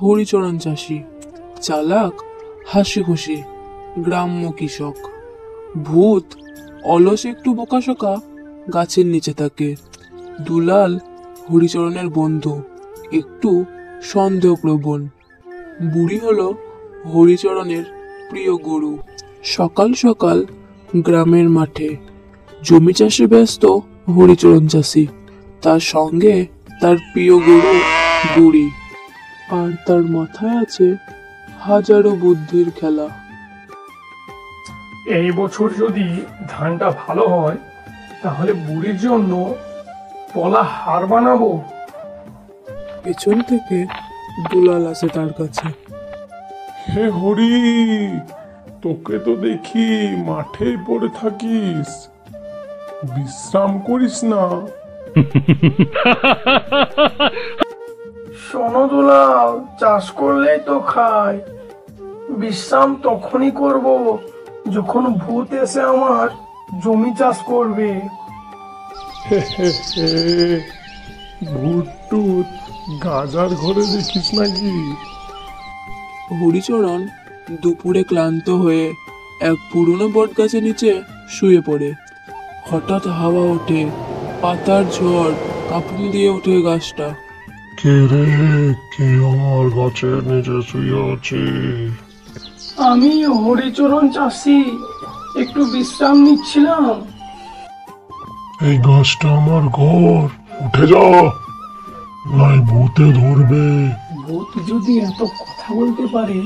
হরিচরণ চাষি, চালাক, হাসি খুশি গ্রাম্য কৃষক। ভূত অলস একটু বোকাশোকা গাছের নিচে থাকে। দুলাল হরিচরণের বন্ধু, একটু সন্দেহপ্রবণ। বুড়ি হলো হরিচরণের প্রিয় গরু। সকাল সকাল গ্রামের মাঠে জমি চাষে ব্যস্ত হরিচরণ চাষি, তার সঙ্গে তার প্রিয় গরু বুড়ি, আর তার মাথায় আছে হাজারো বুদ্ধির খেলা। এই বছর যদি ধানটা ভালো হয় তাহলে বুড়ির জন্য পলা হার বানাবো। পেছন থেকে দুলাল আসে তার কাছে। হে হরি, তোকে তো দেখি মাঠে পড়ে থাকিস, বিশ্রাম করিস না? শোনো দুলাল, চাষ করলেই তো খাই, বিশ্রাম তখনই করব যখন ভূত এসে আমার জমি চাষ করবে। ভূত টুত গাজার ঘরে দেখিস নাকি? হরিচরণ দুপুরে ক্লান্ত হয়ে এক পুরনো বট গাছের নিচে শুয়ে পড়ে। হঠাৎ হাওয়া ওঠে, পাতার ঝড় কাঁপুনি দিয়ে ওঠে গাছটা। কে রে, কে আমার গাছের নিচে শুয়ে আছে? আমি হরিচরণ চাষি, একটু বিশ্রাম নিচ্ছিলাম। এই গাছটা আমার ঘর, উঠে যা, নাই ভূতে ধরবে। ভূত যদি এত কথা বলতে পারে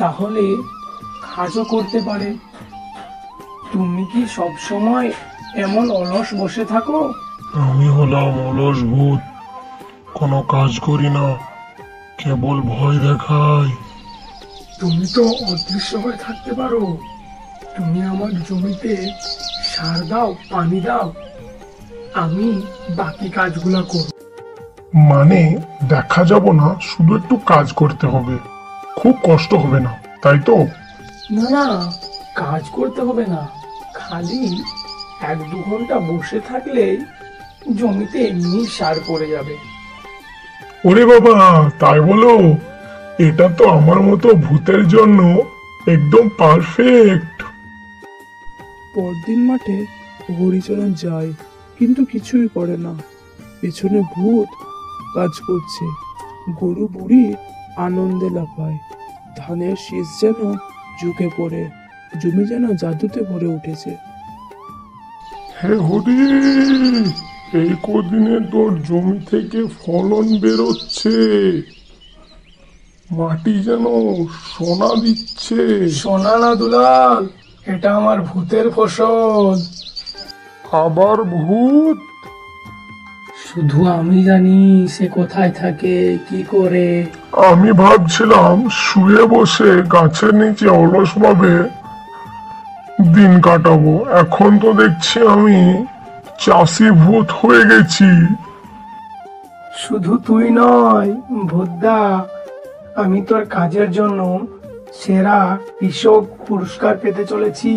তাহলে কাজও করতে পারে। তুমি কি সব সময় এমন অলস বসে থাকো? আমি হলাম অলস ভূত, কোনো কাজ করি না, কেবল ভয় দেখাই। তুমি তো অদৃশ্য হয়ে থাকতে পারো। তুমি আমার জমিতে সার দাও, পানি দাও, আমি বাকি কাজগুলো করব। মানে দেখা যাব না, শুধু একটু কাজ করতে হবে, খুব কষ্ট হবে না, তাই তো? না না, কাজ করতে হবে না, খালি 1-2 ঘন্টা বসে থাকলেই জমিতে এমনি সার পড়ে যাবে। ওরে বাবা, তাই বলো? এটা তো আমার মতো ভূতের জন্য একদম পারফেক্ট। পরদিন মাঠে হরিচরণ যায়, কিন্তু কিছুই করে না। পেছনে ভূত কাজ করছে। গরু বুড়ি আনন্দে লাফায়। ধানের শীষ যেন ঝুঁকে পড়ে, জমি যেন জাদুতে ভরে উঠেছে। হে হরি, এই কদিনে তোর জমি থেকে ফলন বেরোচ্ছে, মাটি যেন সোনা দিচ্ছে। সোনা না দুলাল, এটা আমার ভূতের ফসল। আবার ভূত? শুধু আমি জানি সে কোথায় থাকে, কি করে। আমি ভাবছিলাম শুয়ে বসে গাছের নিচে অলসভাবে দিন কাটাবো, এখন তো দেখছি আমি চাষি ভূত হয়ে গেছি। শুধু তুই নয় ভোদ্দা, আমি তোর কাজের জন্য সেরা কৃষক পুরস্কার পেতে চলেছি।